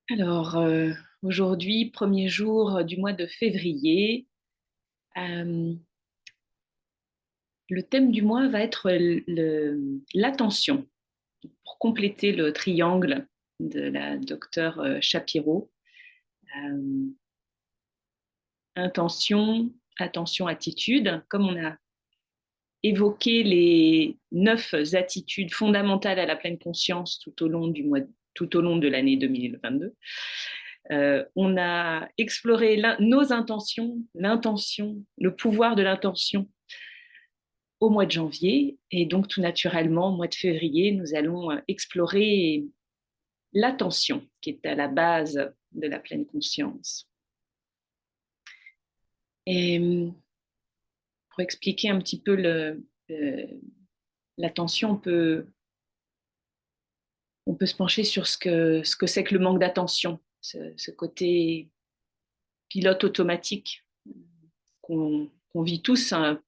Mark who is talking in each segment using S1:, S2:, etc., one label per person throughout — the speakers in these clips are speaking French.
S1: Alors, aujourd'hui, premier jour du mois de février, euh, le thème du mois va être l'attention, pour compléter le triangle de la docteure Shapiro. Euh, intention, attention, attitude. Comme on a évoqué les 9 attitudes fondamentales à la pleine conscience tout au long de l'année 2022. On a exploré nos intentions, l'intention, le pouvoir de l'intention au mois de janvier. Et donc, tout naturellement, au mois de février, nous allons explorer l'attention qui est à la base de la pleine conscience. Et pour expliquer un petit peu l'attention, on peut se pencher sur ce que c'est que le manque d'attention, ce côté pilote automatique qu'on vit tous, hein,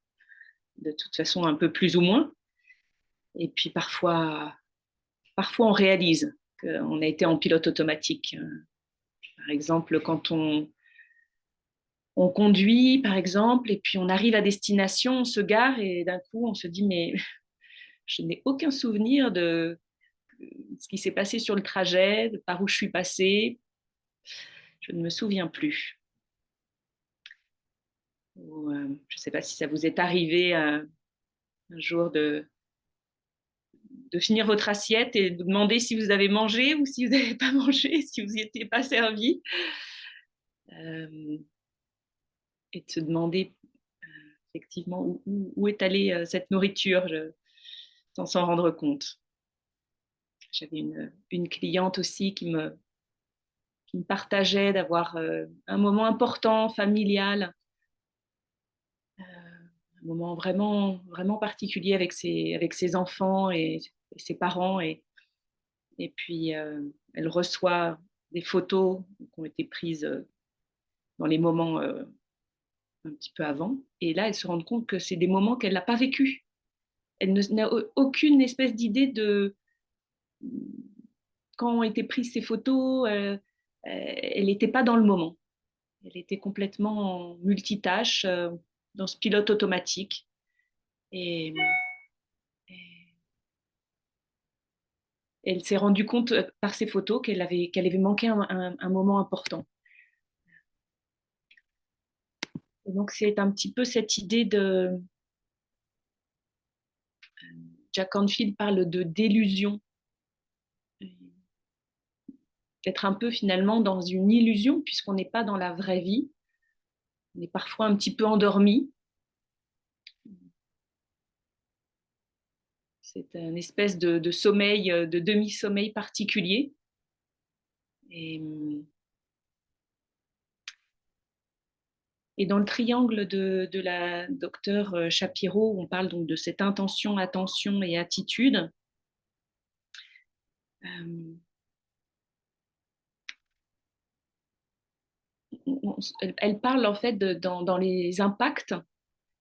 S1: de toute façon un peu plus ou moins. Et puis parfois on réalise qu'on a été en pilote automatique. Par exemple, quand on conduit, par exemple, et puis on arrive à destination, on se gare et d'un coup on se dit mais je n'ai aucun souvenir de ce qui s'est passé sur le trajet, de par où je suis passée. Je ne me souviens plus. Je ne sais pas si ça vous est arrivé un jour de finir votre assiette et de demander si vous avez mangé ou si vous n'avez pas mangé, si vous n'y étiez pas servi. Euh, et de se demander effectivement où est allée cette nourriture sans s'en rendre compte. J'avais une cliente aussi qui me partageait d'avoir un moment important, familial, un moment vraiment, vraiment particulier avec ses enfants et ses parents. Et puis, elle reçoit des photos qui ont été prises dans les moments un petit peu avant. Et là, elle se rend compte que c'est des moments qu'elle n'a pas vécus. Elle n'a aucune espèce d'idée de quand ont été prises ces photos. Elle n'était pas dans le moment. Elle était complètement en multitâche, dans ce pilote automatique. Et, et elle s'est rendue compte par ces photos qu'elle avait manqué un moment important. Et donc, c'est un petit peu cette idée de. Jack Canfield parle de d'illusion, d'être un peu finalement dans une illusion, puisqu'on n'est pas dans la vraie vie. On est parfois un petit peu endormi. C'est une espèce de sommeil, de demi-sommeil particulier. Et, et dans le triangle de la docteure Shapiro, on parle donc de cette intention, attention et attitude. Euh, elle parle en fait dans les impacts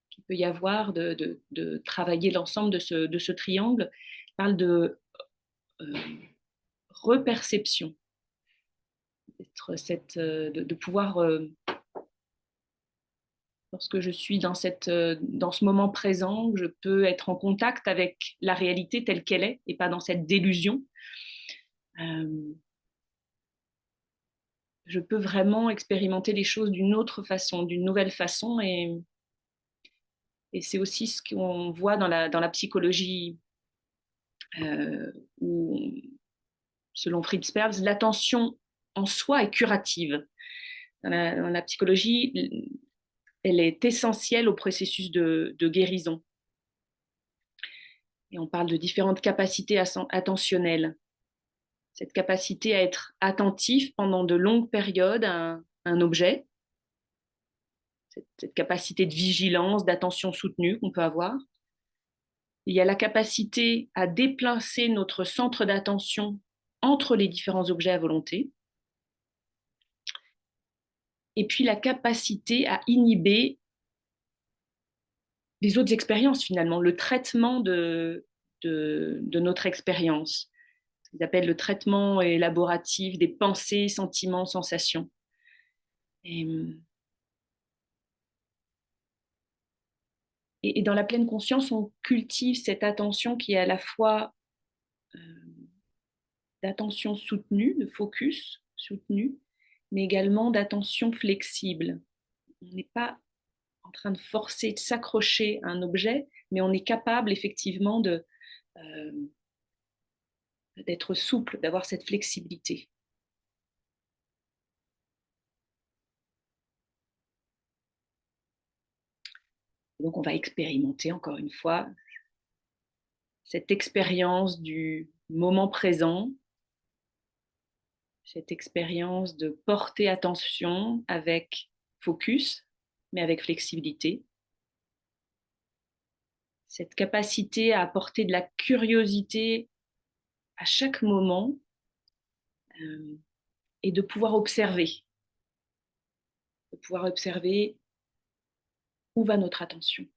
S1: qu'il peut y avoir de travailler l'ensemble de ce triangle. Elle parle de euh, reperception, de pouvoir, lorsque je suis dans ce moment présent, je peux être en contact avec la réalité telle qu'elle est et pas dans cette délusion. Euh, je peux vraiment expérimenter les choses d'une autre façon, d'une nouvelle façon. Et c'est aussi ce qu'on voit dans la psychologie, euh, où, selon Fritz Perls, l'attention en soi est curative. Dans la psychologie, elle est essentielle au processus de guérison. Et on parle de différentes capacités attentionnelles. Cette capacité à être attentif pendant de longues périodes à un objet, cette capacité de vigilance, d'attention soutenue qu'on peut avoir. Il y a la capacité à déplacer notre centre d'attention entre les différents objets à volonté. Et puis la capacité à inhiber les autres expériences finalement, le traitement de notre expérience. qu'ils appellent le traitement élaboratif des pensées, sentiments, sensations. Et, et dans la pleine conscience, on cultive cette attention qui est à la fois euh, d'attention soutenue, de focus soutenu, mais également d'attention flexible. On n'est pas en train de forcer, de s'accrocher à un objet, mais on est capable effectivement euh, d'être souple, d'avoir cette flexibilité. Donc on va expérimenter encore une fois cette expérience du moment présent, cette expérience de porter attention avec focus, mais avec flexibilité, cette capacité à apporter de la curiosité à chaque moment et de pouvoir observer où va notre attention.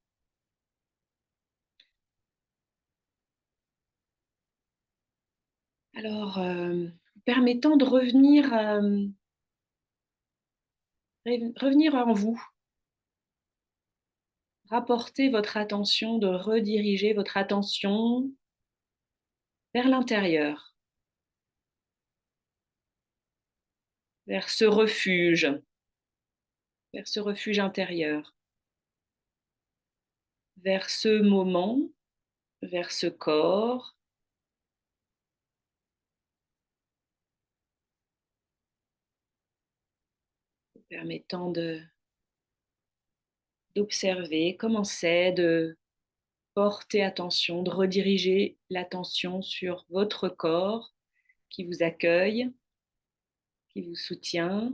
S1: Alors, permettant de revenir en vous, rapporter votre attention, de rediriger votre attention vers l'intérieur, vers ce refuge intérieur, vers ce moment, vers ce corps, permettant d'observer comment c'est de porter attention, de rediriger l'attention sur votre corps qui vous accueille, qui vous soutient,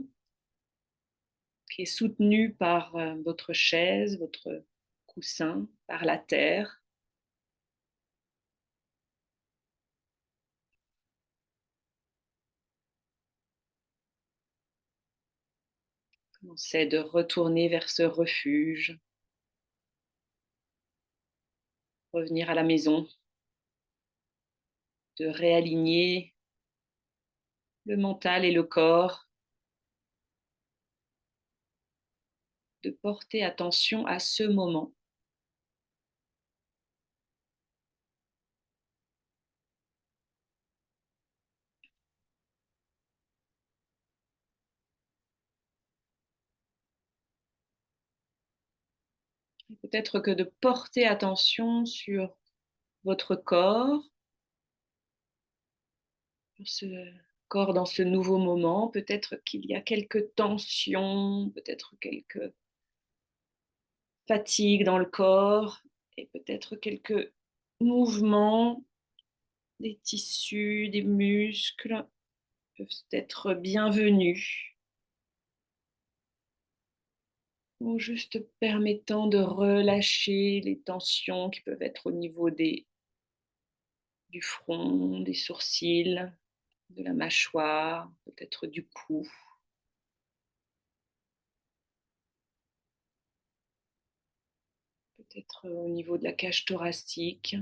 S1: qui est soutenu par votre chaise, votre coussin, par la terre. Commencez de retourner vers ce refuge, revenir à la maison, de réaligner le mental et le corps, de porter attention à ce moment. Peut-être que de porter attention sur votre corps, sur ce corps dans ce nouveau moment, peut-être qu'il y a quelques tensions, peut-être quelques fatigues dans le corps et peut-être quelques mouvements des tissus, des muscles peuvent être bienvenus, ou juste permettant de relâcher les tensions qui peuvent être au niveau du front, des sourcils, de la mâchoire, peut-être du cou. Peut-être au niveau de la cage thoracique,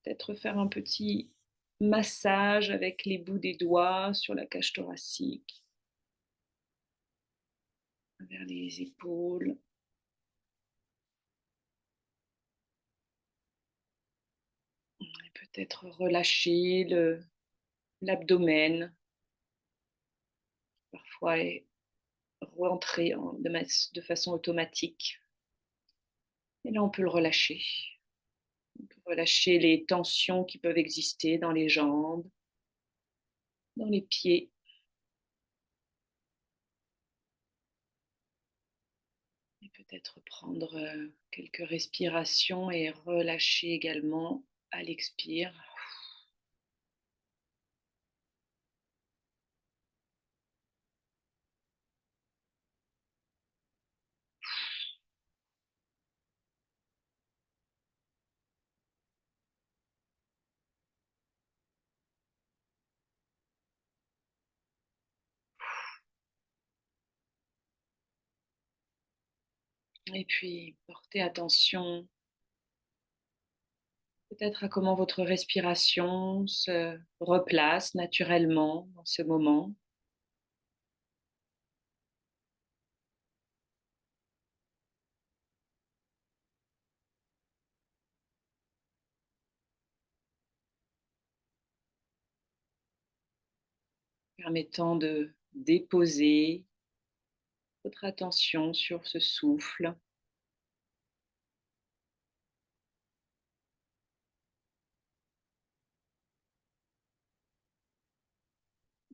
S1: peut-être faire un petit massage avec les bouts des doigts sur la cage thoracique, vers les épaules. Peut-être relâcher l'abdomen, parfois est rentré de façon automatique. Et là, on peut le relâcher. On peut relâcher les tensions qui peuvent exister dans les jambes, dans les pieds. Et peut-être prendre quelques respirations et relâcher également à l'expire. Et puis, porter attention peut-être à comment votre respiration se replace naturellement dans ce moment. Permettant de déposer votre attention sur ce souffle,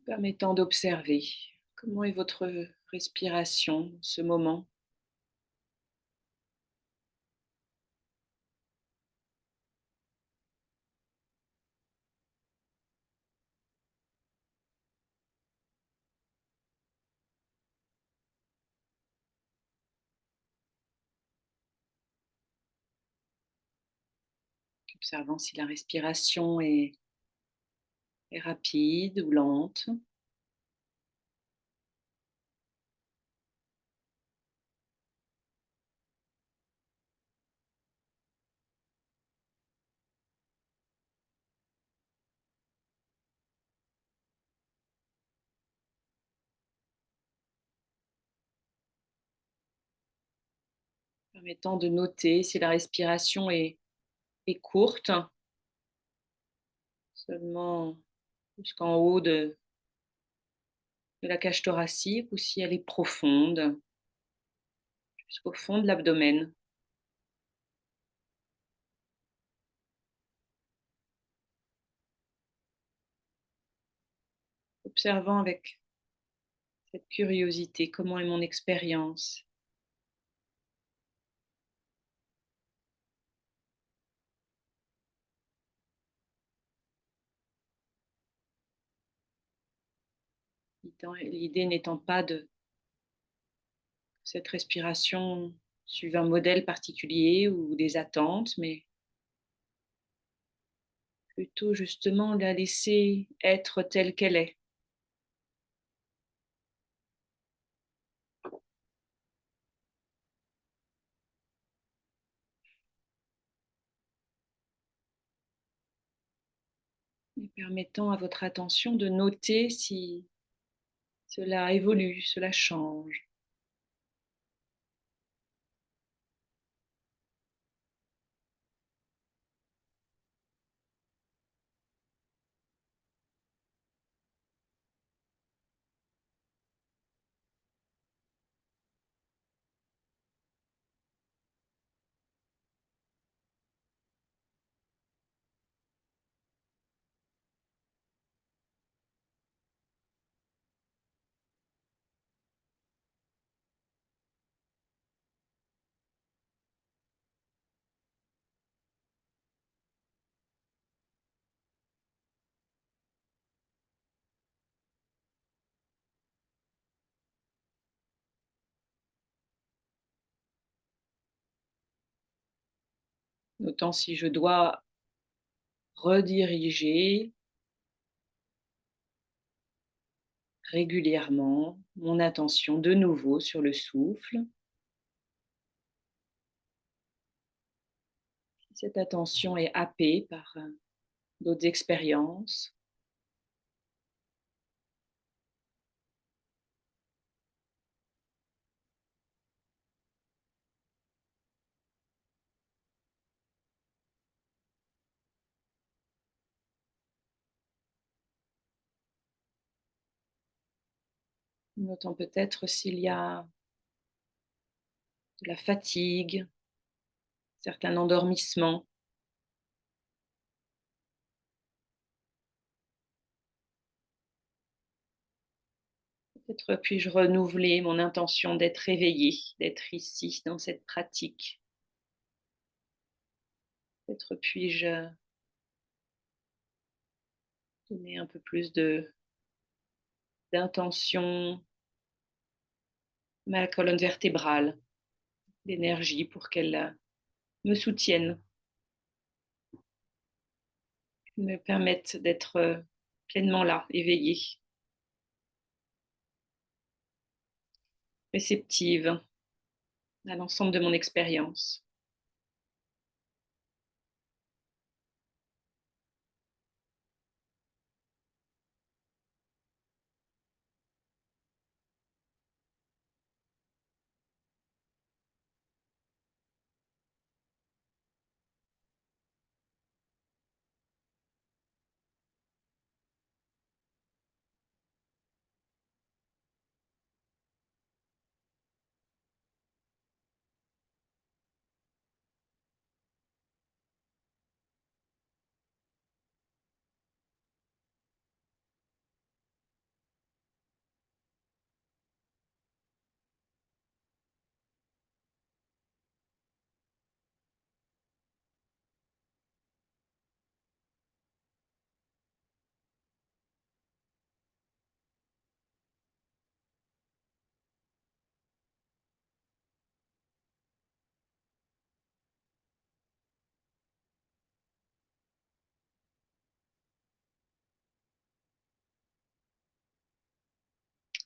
S1: permettant d'observer comment est votre respiration en ce moment, observant si la respiration est rapide ou lente, permettant de noter si la respiration est courte, seulement jusqu'en haut de la cage thoracique, ou si elle est profonde, jusqu'au fond de l'abdomen, observant avec cette curiosité comment est mon expérience, l'idée n'étant pas de cette respiration suive un modèle particulier ou des attentes, mais plutôt justement la laisser être telle qu'elle est, et permettant à votre attention de noter si cela évolue, cela change, notant si je dois rediriger régulièrement mon attention de nouveau sur le souffle. Si cette attention est happée par d'autres expériences, notant peut-être s'il y a de la fatigue, certains endormissements. Peut-être puis-je renouveler mon intention d'être éveillée, d'être ici dans cette pratique. Peut-être puis-je donner un peu plus d'intention à ma colonne vertébrale, d'énergie pour qu'elle me soutienne, me permette d'être pleinement là, éveillée, réceptive à l'ensemble de mon expérience.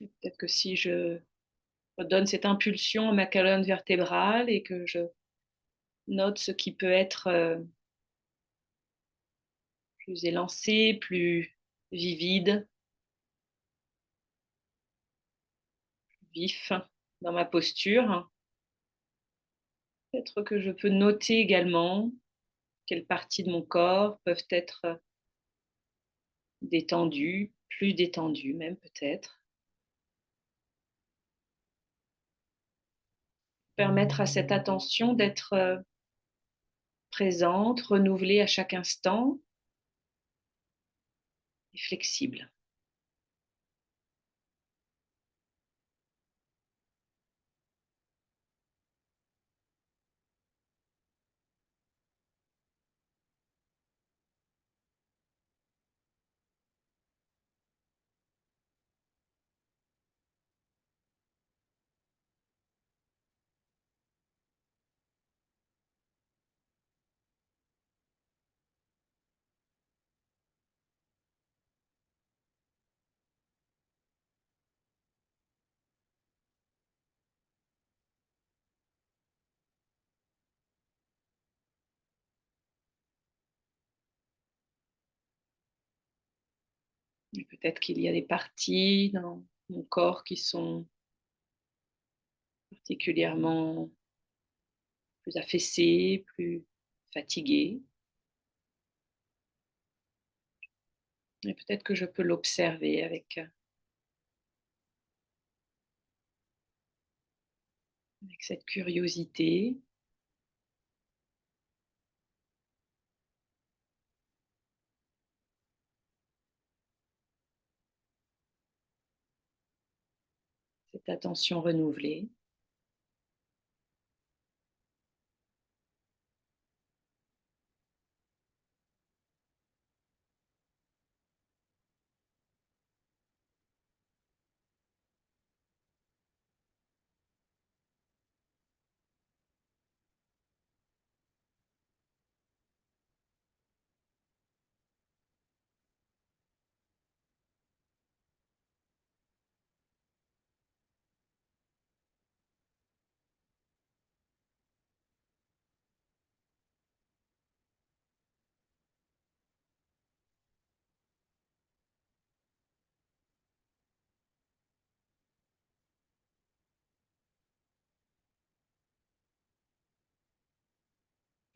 S1: Et peut-être que si je redonne cette impulsion à ma colonne vertébrale et que je note ce qui peut être plus élancé, plus vivide, vif dans ma posture. Peut-être que je peux noter également quelles parties de mon corps peuvent être détendues, plus détendues même peut-être. Permettre à cette attention d'être présente, renouvelée à chaque instant et flexible. Et peut-être qu'il y a des parties dans mon corps qui sont particulièrement plus affaissées, plus fatiguées. Et peut-être que je peux l'observer avec cette curiosité. Cette attention renouvelée.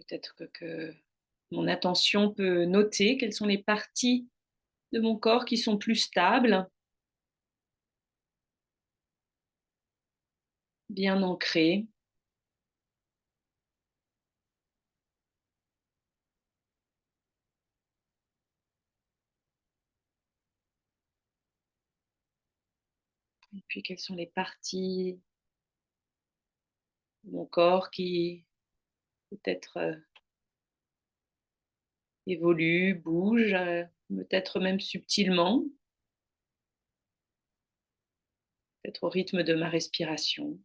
S1: Peut-être que mon attention peut noter quelles sont les parties de mon corps qui sont plus stables, bien ancrées, et puis quelles sont les parties de mon corps qui peut-être évoluent, bougent, peut-être même subtilement, peut-être au rythme de ma respiration.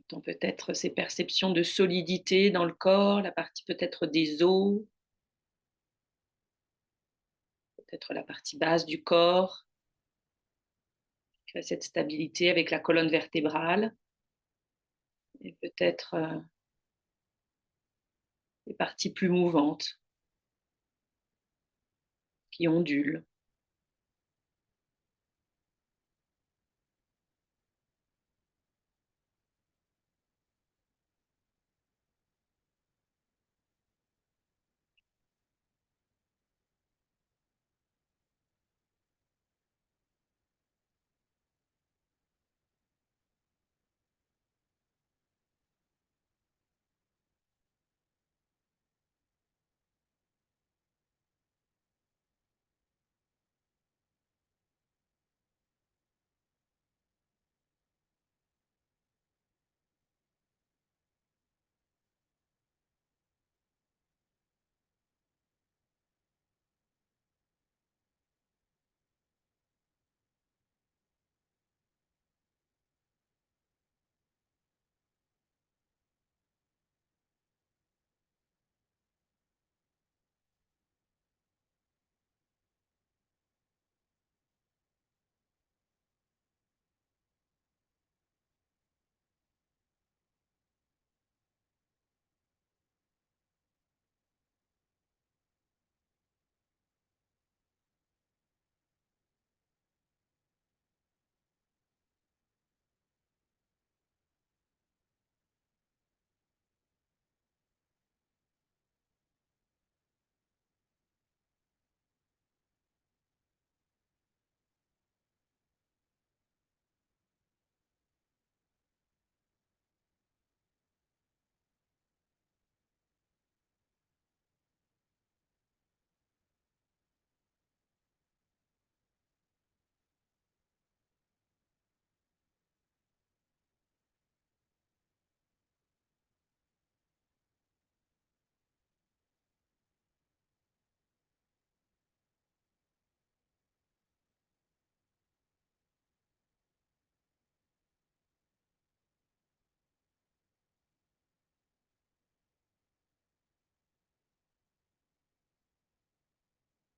S1: Donc peut-être ces perceptions de solidité dans le corps, la partie peut-être des os, peut-être la partie basse du corps, qui a cette stabilité avec la colonne vertébrale, et peut-être les parties plus mouvantes qui ondulent.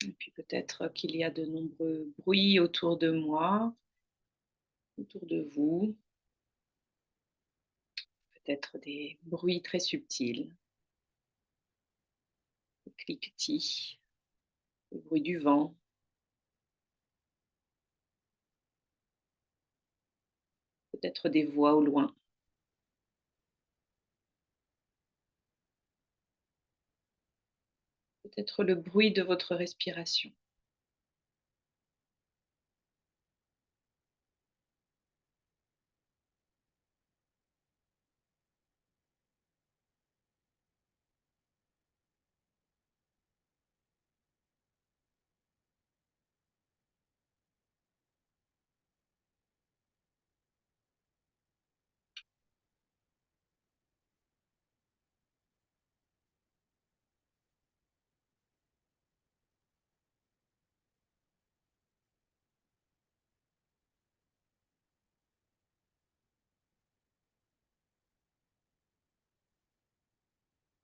S1: Et puis peut-être qu'il y a de nombreux bruits autour de moi, autour de vous, peut-être des bruits très subtils, des cliquetis, le bruit du vent, peut-être des voix au loin. Peut-être le bruit de votre respiration.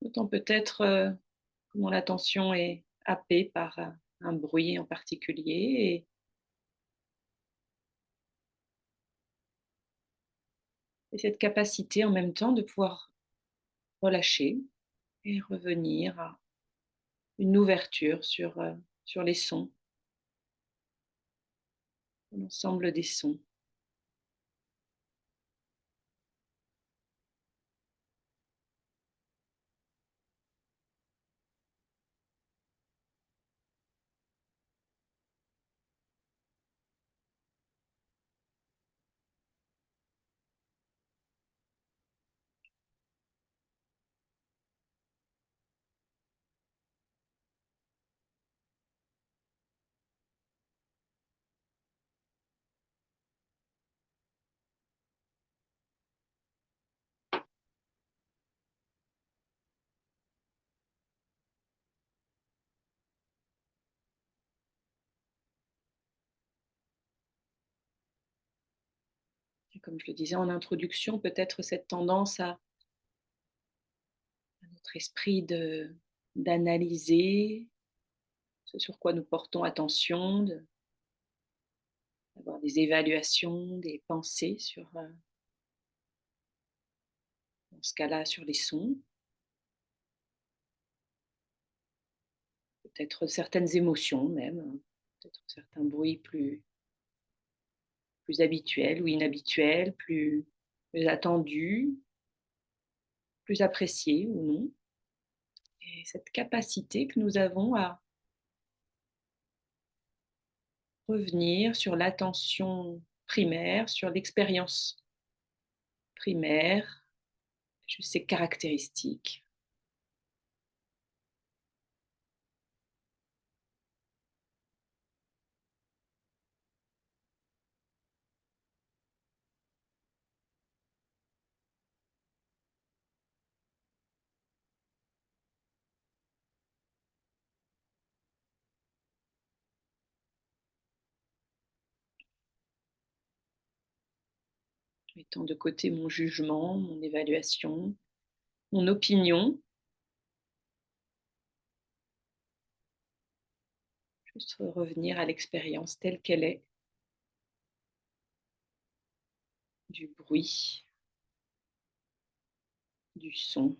S1: Autant peut-être que mon attention est happée par un bruit en particulier et cette capacité en même temps de pouvoir relâcher et revenir à une ouverture sur les sons, l'ensemble des sons. Et comme je le disais en introduction, peut-être cette tendance à notre esprit d'analyser ce sur quoi nous portons attention, d'avoir des évaluations, des pensées sur, dans ce cas-là, sur les sons, peut-être certaines émotions même, hein, peut-être certains bruits plus habituels ou inhabituels, plus attendus, plus appréciés ou non. Et cette capacité que nous avons à revenir sur l'attention primaire, sur l'expérience primaire, juste ses caractéristiques, mettant de côté mon jugement, mon évaluation, mon opinion, juste revenir à l'expérience telle qu'elle est, du bruit, du son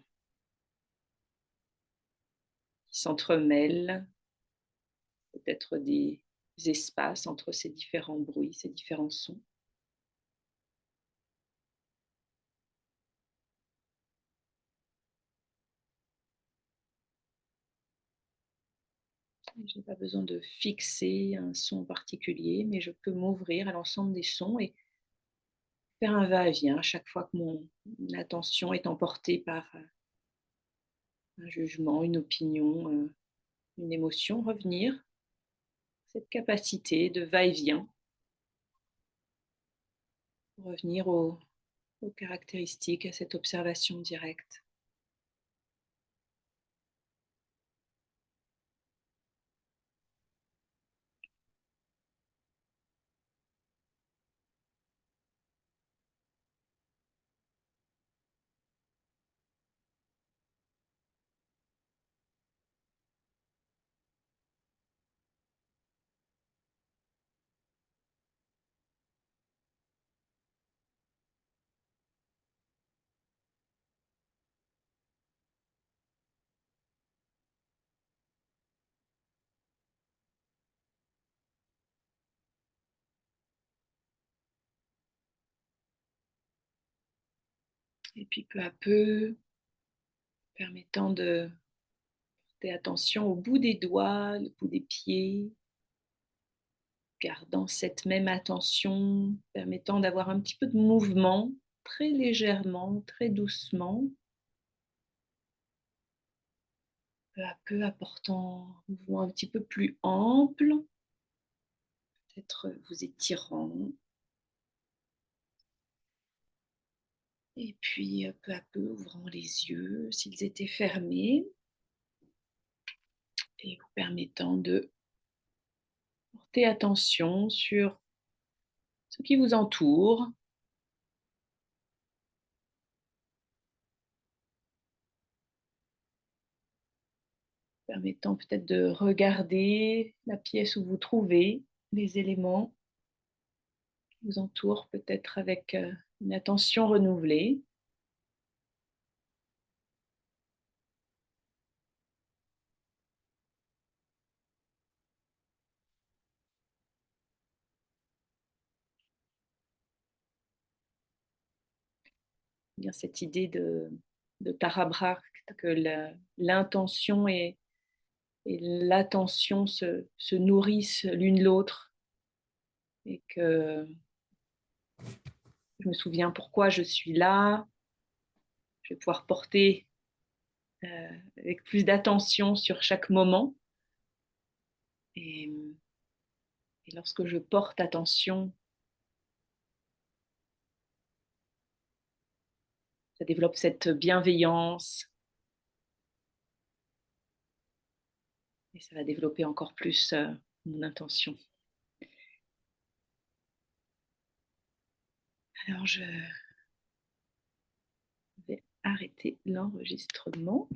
S1: qui s'entremêlent, peut-être des espaces entre ces différents bruits, ces différents sons. Je n'ai pas besoin de fixer un son particulier, mais je peux m'ouvrir à l'ensemble des sons et faire un va-et-vient à chaque fois que mon attention est emportée par un jugement, une opinion, une émotion, revenir, cette capacité de va-et-vient, revenir aux caractéristiques, à cette observation directe. Et puis peu à peu, permettant de porter attention au bout des doigts, le bout des pieds, gardant cette même attention, permettant d'avoir un petit peu de mouvement, très légèrement, très doucement, peu à peu apportant un mouvement un petit peu plus ample, peut-être vous étirant, et puis peu à peu ouvrant les yeux s'ils étaient fermés, et vous permettant de porter attention sur ce qui vous entoure, permettant peut-être de regarder la pièce où vous trouvez, les éléments qui vous entourent, peut-être avec une attention renouvelée. Bien cette idée de Tara Brach, que l'intention et l'attention se nourrissent l'une l'autre, et que je me souviens pourquoi je suis là, je vais pouvoir porter avec plus d'attention sur chaque moment. Et, et lorsque je porte attention, ça développe cette bienveillance, et ça va développer encore plus mon intention. Alors je vais arrêter l'enregistrement.